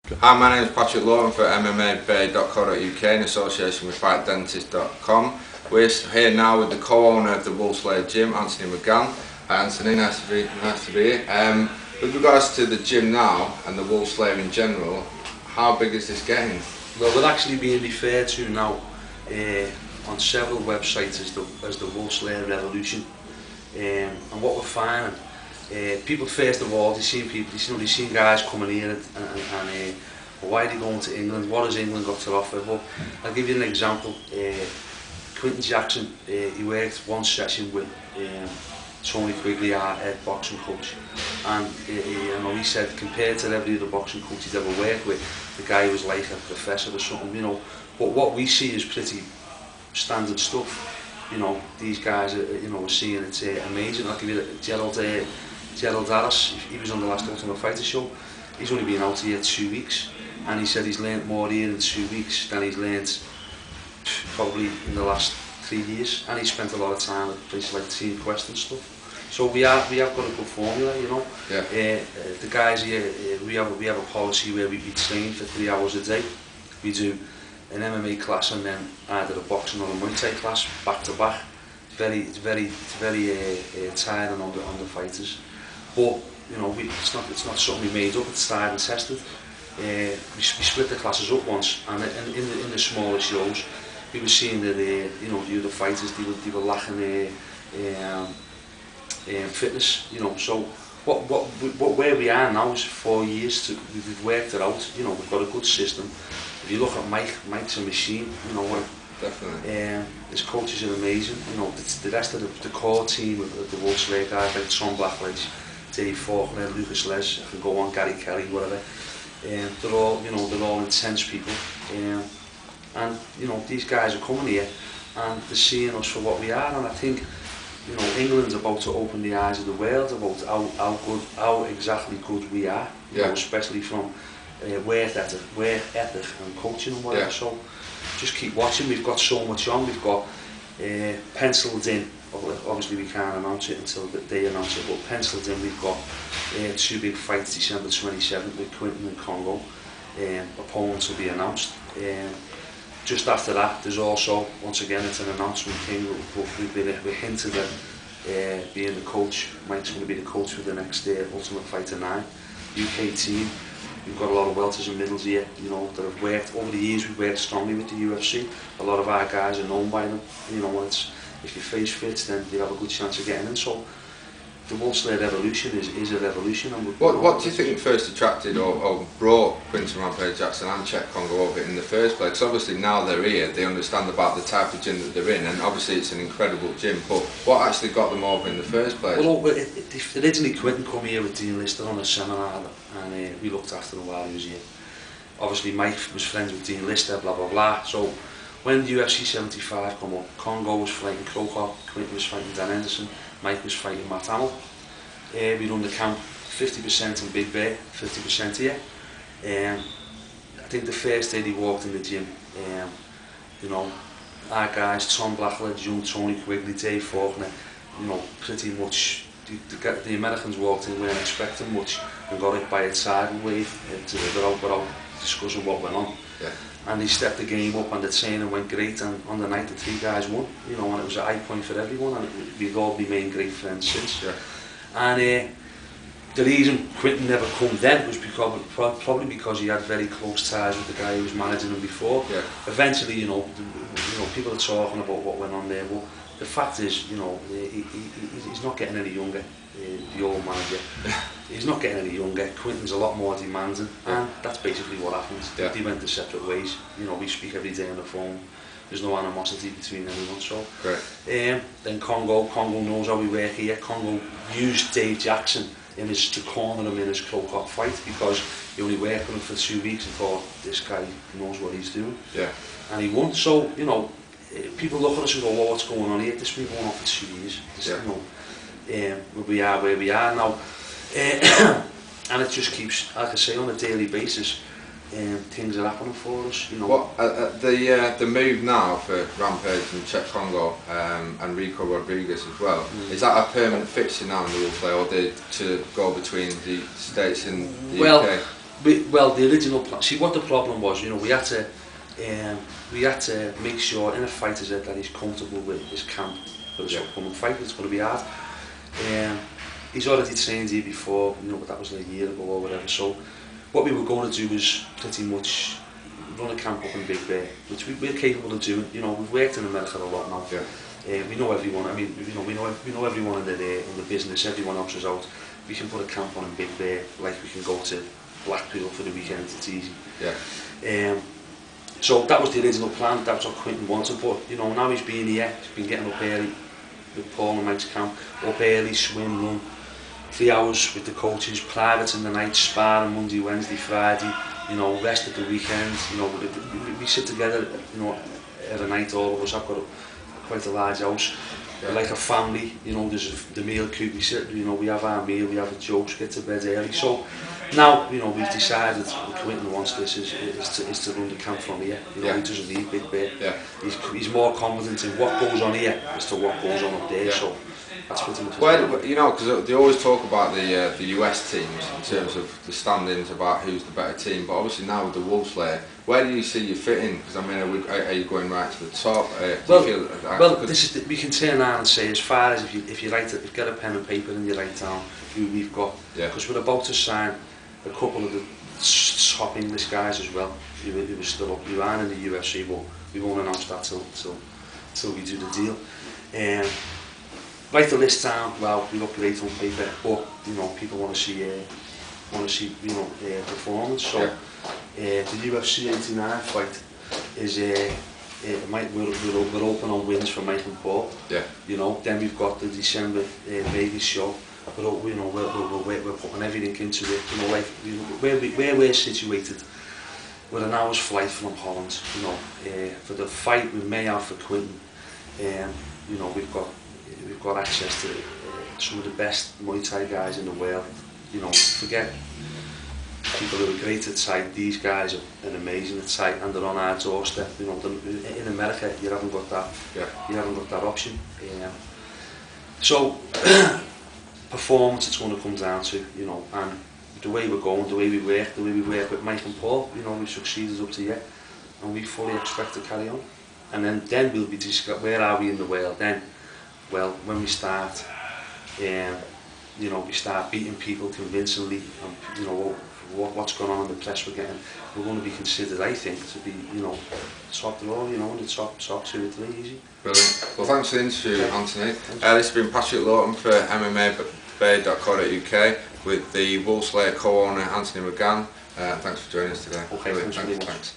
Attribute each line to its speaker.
Speaker 1: Hi, my name is Patrick Lawton for MMABay.co.uk in association with FightDentist.com. We're here now with the co-owner of the Wolfslayer Gym, Anthony McGann. Anthony, nice to be here. With regards to the gym now and the Wolfslayer in general, how big is this getting?
Speaker 2: Well, we're actually being referred to now on several websites as the Wolfslayer Revolution. And what we're finding, people first of all, they've seen guys coming here and why are they going to England? What has England got to offer? Well, I'll give you an example. Quentin Jackson, he worked one session with Tony Quigley, our head boxing coach, and he said compared to every other boxing coach he's ever worked with, the guy was like a professor or something, But what we see is pretty standard stuff. These guys are seeing it's amazing. I'll give you Gerald Harris. He was on the last Ultimate Fighter show. He's only been out here 2 weeks, and he said he's learnt more here in 2 weeks than he's learnt probably in the last 3 years. And he spent a lot of time at places like Team Quest and stuff. So we have got a good formula, Yeah. The guys here, we have a policy where we train for 3 hours a day. We do an MMA class and then either a boxing or a Muay Thai class back to back. It's very tiring on the fighters. But it's not something we made up. It's tried and tested. We split the classes up once, and in the smaller shows, we were seeing that the other fighters they were lacking fitness. So where we are now is 4 years. We've worked it out. We've got a good system. If you look at Mike's a machine.
Speaker 1: Definitely.
Speaker 2: His coaches are amazing. The rest of the core team of the Wolfslayer guys like Tom Blackledge, Dave Faulkner, Lucas Les, I can go on, Gary Kelly, whatever. They're all intense people. And these guys are coming here and they're seeing us for what we are. And I think England's about to open the eyes of the world about how exactly good we are. Especially from work ethic and coaching and whatever. Yeah. So just keep watching. We've got so much on. We've got penciled in. Obviously we can't announce it until they announce it, but penciled in we've got 2 big fights December 27th with Quentin and Congo. Opponents will be announced. Just after that, there's also, once again, it's an announcement thing. We're hinted at being the coach. Mike's going to be the coach for the next Ultimate Fighter 9 UK team. We've got a lot of welters and middles here, that have worked over the years. We've worked strongly with the UFC. A lot of our guys are known by them. If your face fits, then you have a good chance of getting in. So the Wolfslayer Revolution is a revolution. And
Speaker 1: what do you think first attracted or brought Quentin Rampage Jackson and Chet Congo over in the first place? Because obviously now they're here, they understand about the type of gym that they're in, and obviously it's an incredible gym. But what actually got them over in the first place?
Speaker 2: Well, originally Quentin come here with Dean Lister on a seminar, and we looked after him while he was here. Obviously Mike was friends with Dean Lister, blah blah blah. So when UFC 75 come up, Congo was fighting Krokop, Quentin was fighting Dan Henderson, Mike was fighting Matt Hamill. We run the camp 50% in Big Bear, 50% here. I think the first day they walked in the gym, our guys, Tom Blackledge, young Tony Quigley, Dave Faulkner, pretty much, the Americans walked in, weren't expecting much, and got it by a tidal wave without discussing what went on.
Speaker 1: Yeah.
Speaker 2: And they stepped the game up and the training went great, and on the night the 3 guys won, and it was a high point for everyone, and we've all remained great friends since.
Speaker 1: Yeah.
Speaker 2: And the reason Quentin never come then was probably because he had very close ties with the guy who was managing him before.
Speaker 1: Yeah.
Speaker 2: Eventually, people are talking about what went on there, but the fact is, he's not getting any younger, the old manager. He's not getting any younger. Quentin's a lot more demanding, and that's basically what happens. Yeah. They went their separate ways. We speak every day on the phone. There's no animosity between anyone. So, then Congo knows how we work here. Congo used Dave Jackson to corner him in his Krokop fight because he only worked with him for 2 weeks and thought this guy knows what he's doing.
Speaker 1: Yeah.
Speaker 2: And he won. So people look at us and go, well, what's going on here? This has been going on for 2 years. We are where we are now. And it just keeps, like I say, on a daily basis, things are happening for us.
Speaker 1: The move now for Rampage and Chet Congo and Rico Rodriguez as well, is that a permanent fixture now in the Wolfslayer, or to go between the States and the UK?
Speaker 2: Well, the original plan. See what the problem was. You know, we had to make sure in a fighter's head that he's comfortable with his camp for his upcoming fight. It's going to be hard. He's already trained here before, you know, but that was like a year ago or whatever. So what we were going to do was pretty much run a camp up in Big Bear, which we're capable of doing. You know, we've worked in America a lot now.
Speaker 1: Yeah.
Speaker 2: We know everyone. I mean, you know, we know everyone in the business. Everyone helps us out. We can put a camp on in Big Bear, like we can go to Blackpool for the weekend. It's easy.
Speaker 1: Yeah.
Speaker 2: So that was the original plan. That was what Quinton wanted. But you know, now he's been here. He's been getting up early with Paul and Mike's camp. Up early, swim, run, 3 hours with the coaches, private in the night, sparring Monday, Wednesday, Friday. You know, rest at the weekend. You know, we sit together. You know, every night, all of us. I've got quite a large house. Yeah. We're like a family. You know, there's the meal coop. We sit. You know, we have our meal. We have a jokes. Get to bed early. So now, you know, we've decided. Quinton wants this is to run the camp from here. You know, yeah. He doesn't need Big Bear. Yeah. He's more confident in what goes on here as to what goes on up there. Yeah. So. That's pretty much. Well,
Speaker 1: you know, because they always talk about the US teams in terms of the standings about who's the better team, but obviously now with the Wolves layer, where do you see you fitting? Because I mean, are you going right to the top?
Speaker 2: This is we can turn around and say, as far as if you write it, if you get a pen and paper and you write down who we've got, because we're about to sign a couple of the top English guys as well. Who are still up, who aren't in the UFC, but we won't announce that till we do the deal. Write the list down. Well, we look great on paper, but you know, people want to see you know, performance. So the UFC 89 fight is we're open on wins for Mike and Paul. Yeah. You know, then we've got the December Vegas show. But you know, we're putting everything into it. You know, like where we're situated, we're an hour's flight from Holland. You know, for the fight with Mayo for Quinton, you know, we've got access to some of the best Muay Thai guys in the world. You know, forget people who are great at sight. These guys are amazing at sight, and they're on our doorstep. You know, in America, you haven't got that. Yeah. You haven't got that option. So performance, it's going to come down to, you know, and the way we're going, the way we work with Mike and Paul. You know, we've succeeded up to here, and we fully expect to carry on. And then we'll be discussing where are we in the world then. Well, when we start, you know, we start beating people convincingly, and you know what's going on in the press we're getting, we're going to be considered, I think, to be, you know, top draw, you know, in the top 2 or 3 easy.
Speaker 1: Brilliant. Well, thanks for the interview, Anthony. This has been Patrick Lawton for MMABay.co.uk with the Wolves Layer co-owner Anthony McGann. Thanks for joining us today.
Speaker 2: Okay, thanks.
Speaker 1: Thanks.